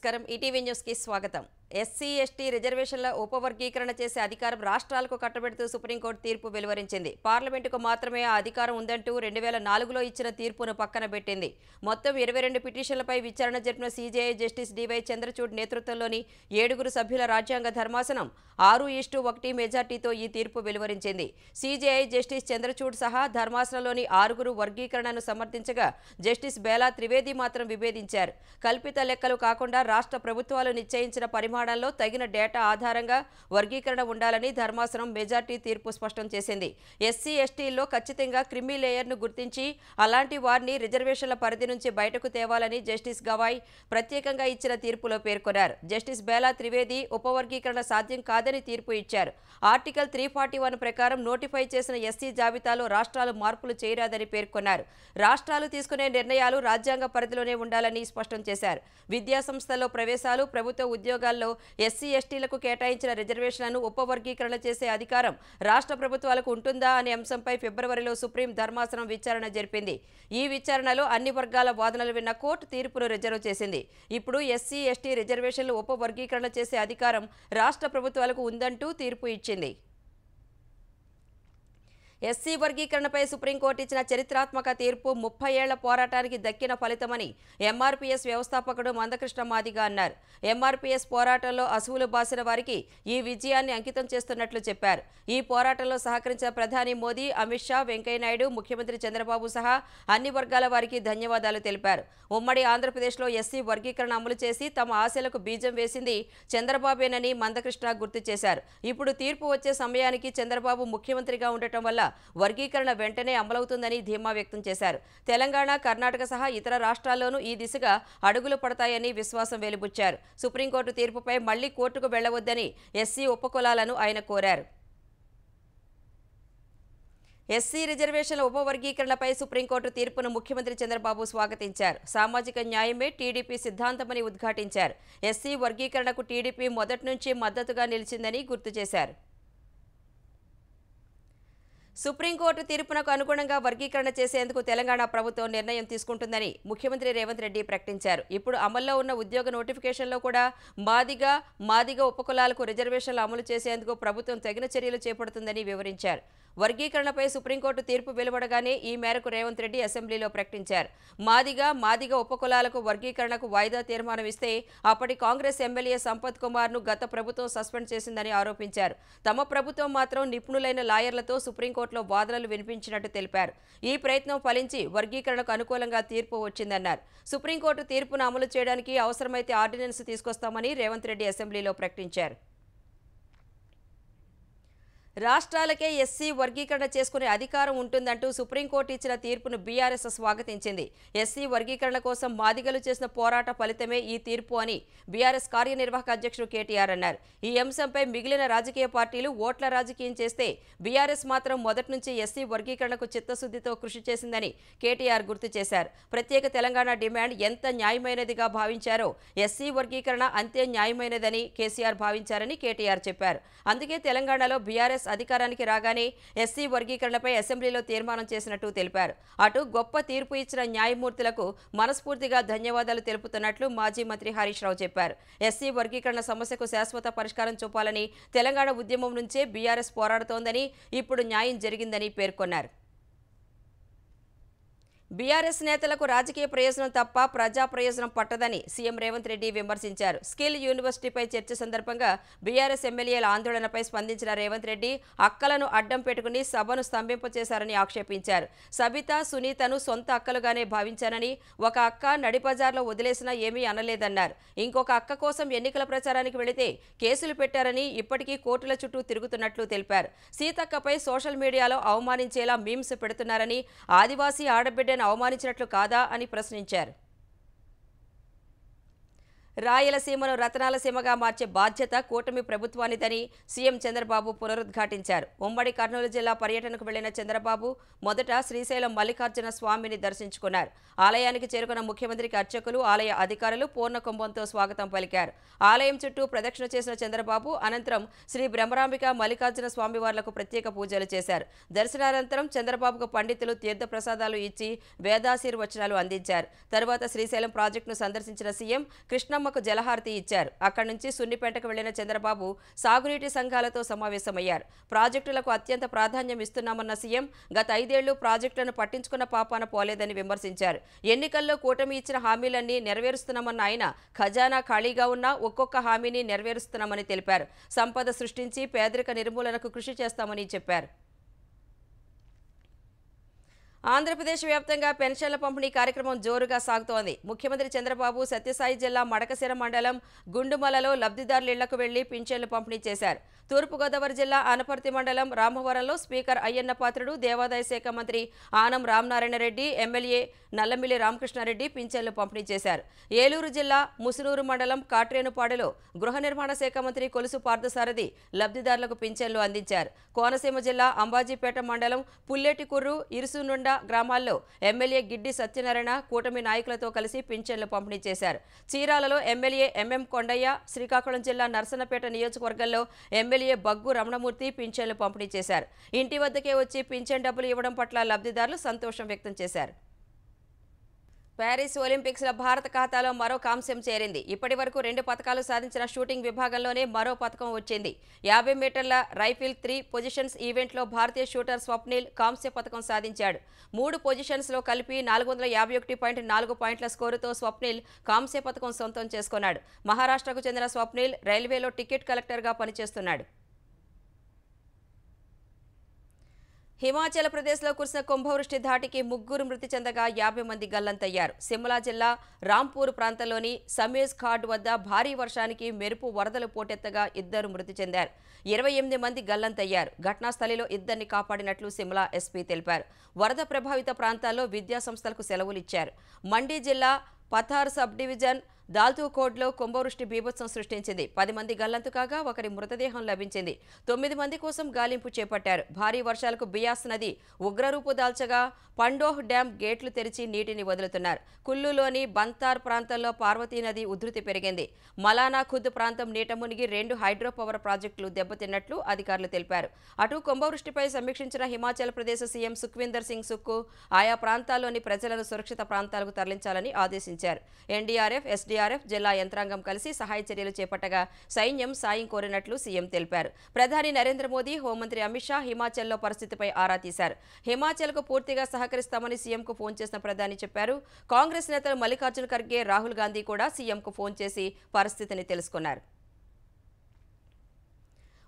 నమస్కారం ETV news కి స్వాగతం. ఎస్సీ ఎస్టీ రిజర్వేషన్ల ఉపవర్గీకరణ చేసే అధికారం రాష్ట్రాలకు కట్టబెడుతూ సుప్రీంకోర్టు తీర్పు వెలువరించింది. పార్లమెంటుకు మాత్రమే ఆ అధికారం ఉందంటూ 2004లో ఇచ్చిన తీర్పును పక్కన పెట్టింది. మొత్తం 22 పిటిషన్లపై విచారణ జరిపిన సీజేఐ జస్టిస్ డివై చంద్రచూడ్ నేతృత్వంలోని 7 సభ్యుల రాజ్యాంగ ధర్మాసనం 6:1 మెజార్టీతో ఈ తీర్పు వెలువరించింది. సీజేఐ జస్టిస్ చంద్రచూడ్ సహా ధర్మాసనంలోని 6 వర్గీకరణను సమర్థించగా జస్టిస్ బేలా త్రివేది మాత్రం విభేదించారు. కల్పిత లెక్కలు కాకుండా రాష్ట్ర ప్రభుత్వాలు నిశ్చయించిన పరిమాణంలో తగిన డేటా ఆధారంగా వర్గీకరణ ఉండాలని ధర్మాసనం మెజార్టీ తీర్పు స్పష్టం చేసింది. ఎస్సీ ఎస్టీల్లో ఖచ్చితంగా క్రిమి లేయర్ను గుర్తించి అలాంటి వారిని రిజర్వేషన్ల పరిధి నుంచి బయటకు తేవాలని జస్టిస్ గవాయ్ ప్రత్యేకంగా ఇచ్చిన తీర్పులో పేర్కొన్నారు. జస్టిస్ బేలా త్రివేది ఉపవర్గీకరణ సాధ్యం కాదని తీర్పు ఇచ్చారు. ఆర్టికల్ 341 ప్రకారం నోటిఫై చేసిన ఎస్సీ జాబితాలో రాష్ట్రాలు మార్పులు చేయరాదని పేర్కొన్నారు. రాష్ట్రాలు తీసుకునే నిర్ణయాలు రాజ్యాంగ పరిధిలోనే ఉండాలని స్పష్టం చేశారు. విద్యా సంస్థల్లో ప్రవేశాలు, ప్రభుత్వ ఉద్యోగాల్లో ఎస్సీ ఎస్టీలకు కేటాయించిన రిజర్వేషన్లను ఉపవర్గీకరణ చేసే అధికారం రాష్ట్ర ప్రభుత్వాలకు ఉంటుందా అనే అంశంపై ఫిబ్రవరిలో సుప్రీం ధర్మాసనం విచారణ జరిపింది. ఈ విచారణలో అన్ని వర్గాల వాదనలు విన్న కోర్టు తీర్పును రిజర్వ్ చేసింది. ఇప్పుడు ఎస్సీ ఎస్టీ రిజర్వేషన్లు ఉపవర్గీకరణ చేసే అధికారం రాష్ట్ర ప్రభుత్వాలకు ఉందంటూ తీర్పు ఇచ్చింది. ఎస్సీ వర్గీకరణపై సుప్రీంకోర్టు ఇచ్చిన చరిత్రాత్మక తీర్పు 30 ఏళ్ల పోరాటానికి దక్కిన ఫలితమని ఎంఆర్పీఎస్ వ్యవస్థాపకుడు మందకృష్ణ మాదిగ అన్నారు. ఎంఆర్పీఎస్ పోరాటంలో అసువులు బాసిన వారికి ఈ విజయాన్ని అంకితం చేస్తున్నట్లు చెప్పారు. ఈ పోరాటంలో సహకరించిన ప్రధాని మోదీ, అమిత్ షా, వెంకయ్యనాయుడు, ముఖ్యమంత్రి చంద్రబాబు సహా అన్ని వర్గాల వారికి ధన్యవాదాలు తెలిపారు. ఉమ్మడి ఆంధ్రప్రదేశ్లో ఎస్సీ వర్గీకరణ అమలు చేసి తమ ఆశలకు బీజం వేసింది చంద్రబాబేనని మందకృష్ణ గుర్తు చేశారు. ఇప్పుడు తీర్పు వచ్చే సమయానికి చంద్రబాబు ముఖ్యమంత్రిగా ఉండటం వల్ల వర్గీకరణ వెంటనే అమలవుతుందని ధీమా వ్యక్తం చేశారు. తెలంగాణ, కర్ణాటక సహా ఇతర రాష్ట్రాల్లోనూ ఈ దిశగా అడుగులు పడతాయని విశ్వాసం వెలిబుచ్చారు. సుప్రీంకోర్టు తీర్పుపై మళ్లీ కోర్టుకు వెళ్లవద్దని ఎస్సీ ఉపకులాలను ఆయన కోరారు. ఎస్సీ రిజర్వేషన్ల ఉపవర్గీకరణపై సుప్రీంకోర్టు తీర్పును ముఖ్యమంత్రి చంద్రబాబు స్వాగతించారు. సామాజిక న్యాయమే టీడీపీ సిద్ధాంతమని ఉద్ఘాటించారు. ఎస్సీ వర్గీకరణకు టీడీపీ మొదటి నుంచి మద్దతుగా నిలిచిందని గుర్తు చేశారు. సుప్రీంకోర్టు తీర్పునకు అనుగుణంగా వర్గీకరణ చేసేందుకు తెలంగాణ ప్రభుత్వం నిర్ణయం తీసుకుంటుందని ముఖ్యమంత్రి రేవంత్ రెడ్డి ప్రకటించారు. ఇప్పుడు అమల్లో ఉన్న ఉద్యోగ నోటిఫికేషన్లో కూడా మాదిగ ఉపకులాలకు రిజర్వేషన్లు అమలు చేసేందుకు ప్రభుత్వం తగిన చర్యలు చేపడుతుందని వివరించారు. వర్గీకరణపై సుప్రీంకోర్టు తీర్పు వెలువడగానే ఈ మేరకు రేవంత్ రెడ్డి అసెంబ్లీలో ప్రకటించారు. మాదిగ ఉపకులాలకు వర్గీకరణకు వాయిదా తీర్మానం ఇస్తే అప్పటి కాంగ్రెస్ ఎమ్మెల్యే సంపత్ కుమార్ను గత ప్రభుత్వం సస్పెండ్ చేసిందని ఆరోపించారు. తమ ప్రభుత్వం మాత్రం నిపుణులైన లాయర్లతో సుప్రీంకోర్టులో వాదనలు వినిపించినట్టు తెలిపారు. ఈ ప్రయత్నం ఫలించి వర్గీకరణకు అనుకూలంగా తీర్పు వచ్చిందన్నారు. సుప్రీంకోర్టు తీర్పును అమలు చేయడానికి అవసరమైతే ఆర్డినెన్స్ తీసుకొస్తామని రేవంత్ రెడ్డి అసెంబ్లీలో ప్రకటించారు. రాష్ట్రాలకే ఎస్సీ వర్గీకరణ చేసుకునే అధికారం ఉంటుందంటూ సుప్రీంకోర్టు ఇచ్చిన తీర్పును బీఆర్ఎస్ స్వాగతించింది. ఎస్సీ వర్గీకరణ కోసం మాదిగలు చేసిన పోరాట ఫలితమే ఈ తీర్పు అని బీఆర్ఎస్ కార్యనిర్వాహక అధ్యక్షుడు కేటీఆర్ అన్నారు. ఈ అంశంపై మిగిలిన రాజకీయ పార్టీలు ఓట్ల రాజకీయం చేస్తే బీఆర్ఎస్ మాత్రం మొదటి నుంచి ఎస్సీ వర్గీకరణకు చిత్తశుద్ధితో కృషి చేసిందని కేటీఆర్ గుర్తు చేశారు. ప్రత్యేక తెలంగాణ డిమాండ్ ఎంత న్యాయమైనదిగా భావించారో ఎస్సీ వర్గీకరణ అంతే న్యాయమైనదని కేసీఆర్ భావించారని కేటీఆర్ చెప్పారు. అందుకే తెలంగాణలో బీఆర్ఎస్ అధికారానికి రాగానే ఎస్సీ వర్గీకరణపై అసెంబ్లీలో తీర్మానం చేసినట్టు తెలిపారు. అటు గొప్ప తీర్పు ఇచ్చిన న్యాయమూర్తులకు మనస్ఫూర్తిగా ధన్యవాదాలు తెలుపుతున్నట్లు మాజీ మంత్రి హరీష్ రావు చెప్పారు. ఎస్సీ వర్గీకరణ సమస్యకు శాశ్వత పరిష్కారం చూపాలని తెలంగాణ ఉద్యమం నుంచే బీఆర్ఎస్ పోరాడుతోందని, ఇప్పుడు న్యాయం జరిగిందని పేర్కొన్నారు. బీఆర్ఎస్ నేతలకు రాజకీయ ప్రయోజనం తప్ప ప్రజా ప్రయోజనం పట్టదని సీఎం రేవంత్ రెడ్డి విమర్శించారు. స్కిల్ యూనివర్సిటీపై చర్చ సందర్భంగా బీఆర్ఎస్ ఎమ్మెల్యేల ఆందోళనపై స్పందించిన రేవంత్ రెడ్డి అక్కలను అడ్డం పెట్టుకుని సభను స్తంభింపచేశారని ఆక్షేపించారు. సబిత, సునీతను సొంత అక్కలుగానే భావించానని, ఒక అక్క నడిబజార్లో వదిలేసినా ఏమీ అనలేదన్నారు. ఇంకొక అక్క కోసం ఎన్నికల ప్రచారానికి వెళితే కేసులు పెట్టారని, ఇప్పటికీ కోర్టుల చుట్టూ తిరుగుతున్నట్లు తెలిపారు. సీతక్కపై సోషల్ మీడియాలో అవమానించేలా మీమ్స్ పెడుతున్నారని, ఆదివాసీ ఆడబిడ్డను అవమానించినట్లు కాదా అని ప్రశ్నించారు. రాయలసీమను రతనాలసీమగా మార్చే బాధ్యత కూటమి ప్రభుత్వానిదని సీఎం చంద్రబాబు పునరుద్ఘాటించారు. ఉమ్మడి కర్నూలు జిల్లా పర్యటనకు వెళ్లిన చంద్రబాబు మొదట శ్రీశైలం మల్లికార్జున స్వామిని దర్శించుకున్నారు. ఆలయానికి చేరుకున్న ముఖ్యమంత్రికి అర్చకులు, ఆలయ అధికారులు పూర్ణకుంభంతో స్వాగతం పలికారు. ఆలయం చుట్టూ ప్రదక్షిణ చేసిన చంద్రబాబు అనంతరం శ్రీ బ్రహ్మరాంబిక మల్లికార్జున స్వామివార్లకు ప్రత్యేక పూజలు చేశారు. దర్శనానంతరం చంద్రబాబుకు పండితులు తీర్థప్రసాదాలు ఇచ్చి వేదాశీర్వచనాలు అందించారు. తరువాత శ్రీశైలం ప్రాజెక్టును సందర్శించిన సీఎం కృష్ణమ్మ బతుకమ్మకు జలహారతి ఇచ్చారు. అక్కడి నుంచి సున్నిపేటకు వెళ్లిన చంద్రబాబు సాగునీటి సంఘాలతో సమావేశమయ్యారు. ప్రాజెక్టులకు అత్యంత ప్రాధాన్యం ఇస్తున్నామన్న సీఎం గత 5 ఏళ్లు ప్రాజెక్టులను పట్టించుకున్న పాపాన పోలేదని విమర్శించారు. ఎన్నికల్లో కూటమి ఇచ్చిన హామీలన్నీ నెరవేరుస్తున్నామన్న ఆయన ఖజానా ఖాళీగా ఉన్నా ఒక్కొక్క హామీని నెరవేరుస్తున్నామని తెలిపారు. సంపద సృష్టించి పేదరిక నిర్మూలనకు కృషి చేస్తామని చెప్పారు. ఆంధ్రప్రదేశ్ వ్యాప్తంగా పెన్షన్ల పంపిణీ కార్యక్రమం జోరుగా సాగుతోంది. ముఖ్యమంత్రి చంద్రబాబు సత్యసాయి జిల్లా మడకశిర మండలం గుండుమలలో లబ్ధిదారుల ఇళ్లకు వెళ్లి పింఛన్లు పంపిణీ చేశారు. తూర్పుగోదావరి జిల్లా అనపర్తి మండలం రామవరంలో స్పీకర్ అయ్యన్న పాత్రుడు, దేవాదాయ శాఖ మంత్రి ఆనం రామనారాయణ రెడ్డి, ఎమ్మెల్యే నల్లమిల్లి రామకృష్ణారెడ్డి పింఛన్లు పంపిణీ చేశారు. ఏలూరు జిల్లా ముసునూరు మండలం కాట్రేనుపాడులో గృహ నిర్మాణ శాఖ మంత్రి కొలుసు పార్థసారథి లబ్ధిదారులకు పింఛన్లు అందించారు. కోనసీమ జిల్లా అంబాజీపేట మండలం పుల్లేటికుర్రు, ఇరుసునుండ గ్రామాల్లో ఎమ్మెల్యే గిడ్డి సత్యనారాయణ కూటమి నాయకులతో కలిసి పింఛన్లు పంపిణీ చేశారు. చీరాలలో ఎమ్మెల్యే ఎంఎం కొండయ్య, శ్రీకాకుళం జిల్లా నర్సన్నపేట నియోజకవర్గంలో ఎమ్మెల్యే బగ్గు రమణమూర్తి పింఛన్లు పంపిణీ చేశారు. ఇంటి వద్దకే వచ్చి పింఛన్ డబ్బులు ఇవ్వడం పట్ల లబ్ధిదారులు సంతోషం వ్యక్తం చేశారు. ప్యారిస్ ఒలింపిక్స్లో భారత ఖాతాలో మరో కాంస్యం చేరింది. ఇప్పటి వరకు 2 పతకాలు సాధించిన షూటింగ్ విభాగంలోనే మరో పతకం వచ్చింది. 50 మీటర్ల రైఫిల్ 3 పొజిషన్స్ ఈవెంట్లో భారతీయ షూటర్ స్వప్నిల్ కాంస్య పతకం సాధించాడు. 3 పొజిషన్స్లో కలిపి 451.4 పాయింట్ల స్కోరుతో స్వప్నిల్ కాంస్య పతకం సొంతం చేసుకున్నాడు. మహారాష్ట్రకు చెందిన స్వప్నిల్ రైల్వేలో టికెట్ కలెక్టర్గా పనిచేస్తున్నాడు. హిమాచల్ ప్రదేశ్లో కురిసిన కుంభవృష్టి ధాటికి 3 మృతి చెందగా 50 మంది గల్లంతయ్యారు. సిమ్లా జిల్లా రాంపూర్ ప్రాంతంలోని సమేజ్ ఘాట్ వద్ద భారీ వర్షానికి మెరుపు వరదలు పోటెత్తగా 2 మృతి చెందారు. 28 మంది గల్లంతయ్యారు. ఘటనా స్థలిలో 2ని కాపాడినట్లు సిమ్లా ఎస్పీ తెలిపారు. వరద ప్రభావిత ప్రాంతాల్లో విద్యా సంస్థలకు సెలవులు ఇచ్చారు. మండి జిల్లా పథార్ సబ్ డివిజన్ దాల్తూకోడ్లో కుంభవృష్టి బీభత్సం సృష్టించింది. 10 మంది గల్లంతు కాగా ఒకరి మృతదేహం లభించింది. 9 మంది కోసం గాలింపు చేపట్టారు. భారీ వర్షాలకు బియాస్ నది ఉగ్రరూపు దాల్చగా పండోహ్ డ్యాం గేట్లు తెరిచి నీటిని వదులుతున్నారు. కుల్లులోని బంతార్ ప్రాంతంలో పార్వతీ నది ఉధృతి పెరిగింది. మలానా ఖుద్ ప్రాంతం నీట మునిగి 2 హైడ్రో పవర్ ప్రాజెక్టులు దెబ్బతిన్నట్లు అధికారులు తెలిపారు. అటు కుంభవృష్టిపై సమీక్షించిన హిమాచల్ ప్రదేశ్ సీఎం సుఖ్వీందర్ సింగ్ సుక్కు ఆయా ప్రాంతాల్లోని ప్రజలను సురక్షిత ప్రాంతాలకు తరలించాలని ఆదేశించారు. ఎన్డీఆర్ఎఫ్, ఎస్డీఆర్ఎఫ్, జిల్లా యంత్రాంగం కలిసి సహాయ చర్యలు చేపట్టగా సైన్యం సాయం కోరినట్లు సీఎం తెలిపారు. ప్రధాని నరేంద్ర మోదీ, హోంమంత్రి అమిత్ షా హిమాచల్లో పరిస్థితిపై ఆరా తీశారు. హిమాచల్కు పూర్తిగా సహకరిస్తామని సీఎంకు ఫోన్ చేసిన ప్రధాని చెప్పారు. కాంగ్రెస్ నేతలు మల్లికార్జున ఖర్గే, రాహుల్ గాంధీ కూడా సీఎంకు ఫోన్ చేసి పరిస్థితిని తెలుసుకున్నారు.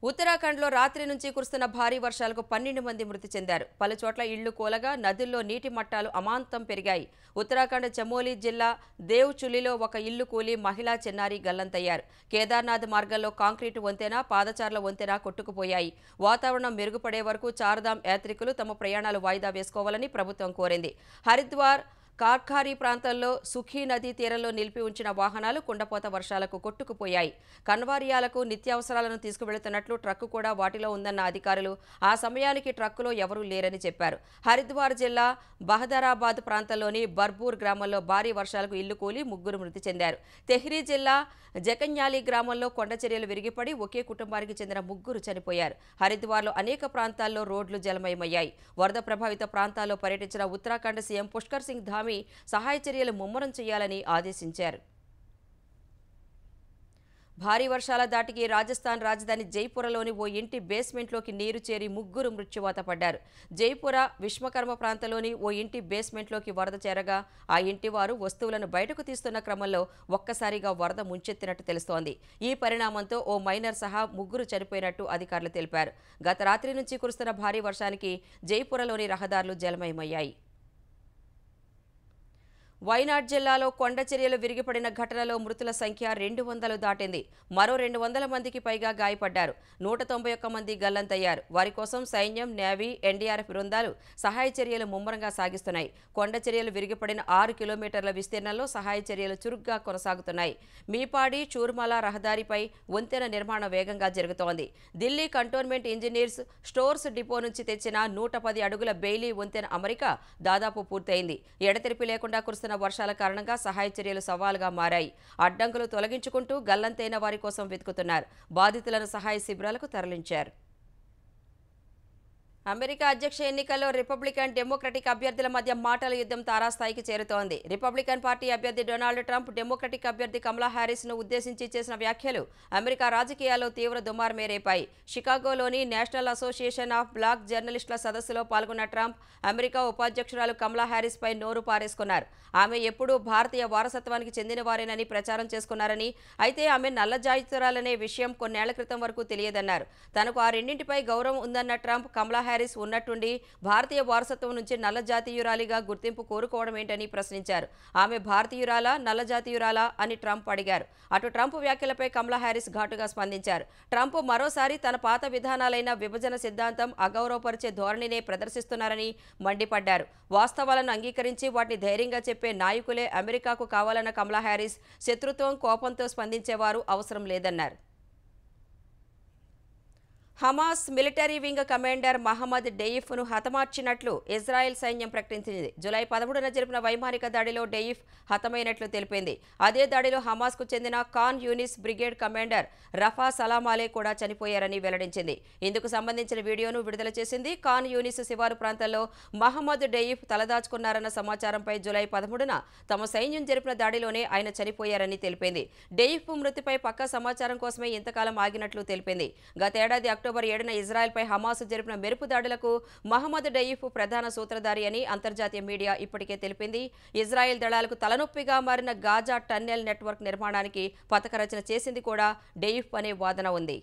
ఉత్తరాఖండ్లో రాత్రి నుంచి కురుస్తున్న భారీ వర్షాలకు 12 మంది మృతి చెందారు. పలుచోట్ల ఇళ్లు కూలగా నదుల్లో నీటి మట్టాలు అమాంతం పెరిగాయి. ఉత్తరాఖండ్ చమోలి జిల్లా దేవ్చులిలో ఒక ఇల్లు కూలి మహిళా చిన్నారి గల్లంతయ్యారు. కేదార్నాథ్ మార్గంలో కాంక్రీటు వంతెన, పాదచారుల వంతెన కొట్టుకుపోయాయి. వాతావరణం మెరుగుపడే వరకు చార్ధామ్ యాత్రికులు తమ ప్రయాణాలు వాయిదా వేసుకోవాలని ప్రభుత్వం కోరింది. హరిద్వార్ కార్ఖారీ ప్రాంతంలో సుఖీ నదీ తీరంలో నిలిపి ఉంచిన వాహనాలు కుండపోత వర్షాలకు కొట్టుకుపోయాయి. కన్వారియాలకు నిత్యావసరాలను తీసుకువెళుతున్నట్లు ట్రక్కు కూడా వాటిలో ఉందన్న అధికారులు ఆ సమయానికి ట్రక్కులో ఎవరూ లేరని చెప్పారు. హరిద్వార్ జిల్లా బహదరాబాద్ ప్రాంతంలోని బర్బూర్ గ్రామంలో భారీ వర్షాలకు ఇల్లు కూలి 3 మృతి చెందారు. తెహ్రీ జిల్లా జకన్యాలి గ్రామంలో కొండచర్యలు విరిగిపడి ఒకే కుటుంబానికి చెందిన 3 చనిపోయారు. హరిద్వార్లో అనేక ప్రాంతాల్లో రోడ్లు జలమయమయ్యాయి. వరద ప్రభావిత ప్రాంతాల్లో పర్యటించిన ఉత్తరాఖండ్ సీఎం పుష్కర్ సింగ్ ధామీ సహాయ చర్యలు ముమ్మరం చేయాలని ఆదేశించారు. భారీ వర్షాల దాటికి రాజస్థాన్ రాజధాని జైపురలోని ఓ ఇంటి బేస్మెంట్లోకి నీరు చేరి 3 మృత్యువాత పడ్డారు. జైపుర విశ్వకర్మ ప్రాంతంలోని ఓ ఇంటి బేస్మెంట్లోకి వరద చేరగా ఆ ఇంటి వారు వస్తువులను బయటకు తీస్తున్న క్రమంలో ఒక్కసారిగా వరద ముంచెత్తినట్టు తెలుస్తోంది. ఈ పరిణామంతో ఓ మైనర్ సహా 3 చనిపోయినట్టు అధికారులు తెలిపారు. గత రాత్రి నుంచి కురుస్తున్న భారీ వర్షానికి జైపురలోని రహదారులు జలమయమయ్యాయి. వైనాడ్ జిల్లాలో కొండచర్యలు విరిగిపడిన ఘటనలో మృతుల సంఖ్య 200 దాటింది. మరో 200 మందికి పైగా గాయపడ్డారు. 191 మంది గల్లంతయ్యారు. వారి కోసం సైన్యం, నేవీ, ఎన్డీఆర్ఎఫ్ బృందాలు సహాయ చర్యలు ముమ్మరంగా సాగిస్తున్నాయి. కొండచర్యలు విరిగిపడిన 6 కిలోమీటర్ల విస్తీర్ణంలో సహాయ చర్యలు చురుగ్గా కొనసాగుతున్నాయి. మీపాడి చూర్మల రహదారిపై వంతెన నిర్మాణం వేగంగా జరుగుతోంది. Delhi cantonment engineers stores depot నుంచి తెచ్చిన 110 అడుగుల బెయిలీ వంతెన అమరిక దాదాపు పూర్తయింది. ఎడతెరిపి లేకుండా కురుస్తున్న వర్షాల కారణంగా సహాయ చర్యలు సవాలుగా మారాయి. అడ్డంకులు తొలగించుకుంటూ గల్లంతైన వారి కోసం వెతుకుతున్నారు. బాధితులను సహాయ శిబిరాలకు తరలించారు. అమెరికా అధ్యక్ష ఎన్నికల్లో రిపబ్లికన్ డెమోక్రటిక్ అభ్యర్థుల మధ్య మాటల యుద్ధం తారాస్థాయికి చేరుతోంది. రిపబ్లికన్ పార్టీ అభ్యర్థి డొనాల్డ్ ట్రంప్, డెమోక్రటిక్ అభ్యర్థి కమలా హ్యారిస్ను ఉద్దేశించి చేసిన వ్యాఖ్యలు అమెరికా రాజకీయాల్లో తీవ్ర దుమారం రేపాయి. షికాగోలోని నేషనల్ అసోసియేషన్ ఆఫ్ బ్లాక్ జర్నలిస్టుల సదస్సులో పాల్గొన్న ట్రంప్, అమెరికా ఉపాధ్యక్షురాలు కమలా హ్యారిస్పై నోరు పారేసుకున్నారు. ఆమె ఎప్పుడూ భారతీయ వారసత్వానికి చెందినవారేనని ప్రచారం చేసుకున్నారని, అయితే ఆమె నల్లజాతీయురాలనే విషయం కొన్నేళ్ల క్రితం వరకు తెలియదన్నారు. తనకు ఆ రెండింటిపై గౌరవం ఉందన్న ట్రంప్, కమలా హ్యారిస్ ఉన్నట్టుండి భారతీయ వారసత్వం నుంచి నల్ల జాతీయురాలిగా గుర్తింపు కోరుకోవడం ఏంటని ప్రశ్నించారు. ఆమె భారతీయురాలా, నల్ల జాతీయురాలా అని ట్రంప్ అడిగారు. అటు ట్రంప్ వ్యాఖ్యలపై కమలా హ్యారిస్ ఘాటుగా స్పందించారు. ట్రంప్ మరోసారి తన పాత విధానాలైన విభజన సిద్ధాంతం, అగౌరవపరిచే ధోరణినే ప్రదర్శిస్తున్నారని మండిపడ్డారు. వాస్తవాలను అంగీకరించి వాటిని ధైర్యంగా చెప్పే నాయకులే అమెరికాకు కావాలన్న కమలా హ్యారిస్, శత్రుత్వం, కోపంతో స్పందించేవారు అవసరం లేదన్నారు. Hamas military wing commander Mohammed డెయిఫ్ను హతమార్చినట్లు ఇజ్రాయెల్ సైన్యం ప్రకటించింది. జూలై 13న జరిపిన వైమానిక దాడిలో డెయిఫ్ హతమైనట్లు తెలిపింది. అదే దాడిలో హమాస్కు చెందిన ఖాన్ యూనిస్ బ్రిగేడ్ కమాండర్ రఫా సలామాలే కూడా చనిపోయారని వెల్లడించింది. ఇందుకు సంబంధించిన వీడియోను విడుదల చేసింది. ఖాన్ యూనిస్ శివారు ప్రాంతాల్లో మహమ్మద్ డెయిఫ్ తలదాచుకున్నారన్న సమాచారంపై జూలై 13న తమ సైన్యం జరిపిన దాడిలోనే ఆయన చనిపోయారని తెలిపింది. డెయిఫ్ మృతిపై పక్కా సమాచారం కోసమే ఇంతకాలం ఆగినట్లు తెలిపింది. గతేడాది అక్టోబర్ 7న ఇజ్రాయెల్పై హమాస్ జరిపిన మెరుపు దాడులకు మహమ్మద్ డెయిఫ్ ప్రధాన సూత్రధారి అని అంతర్జాతీయ మీడియా ఇప్పటికే తెలిపింది. ఇజ్రాయెల్ దళాలకు తలనొప్పిగా మారిన గాజా టన్నెల్ నెట్వర్క్ నిర్మాణానికి పథక రచన చేసింది కూడా డెయిఫ్ అనే వాదన ఉంది.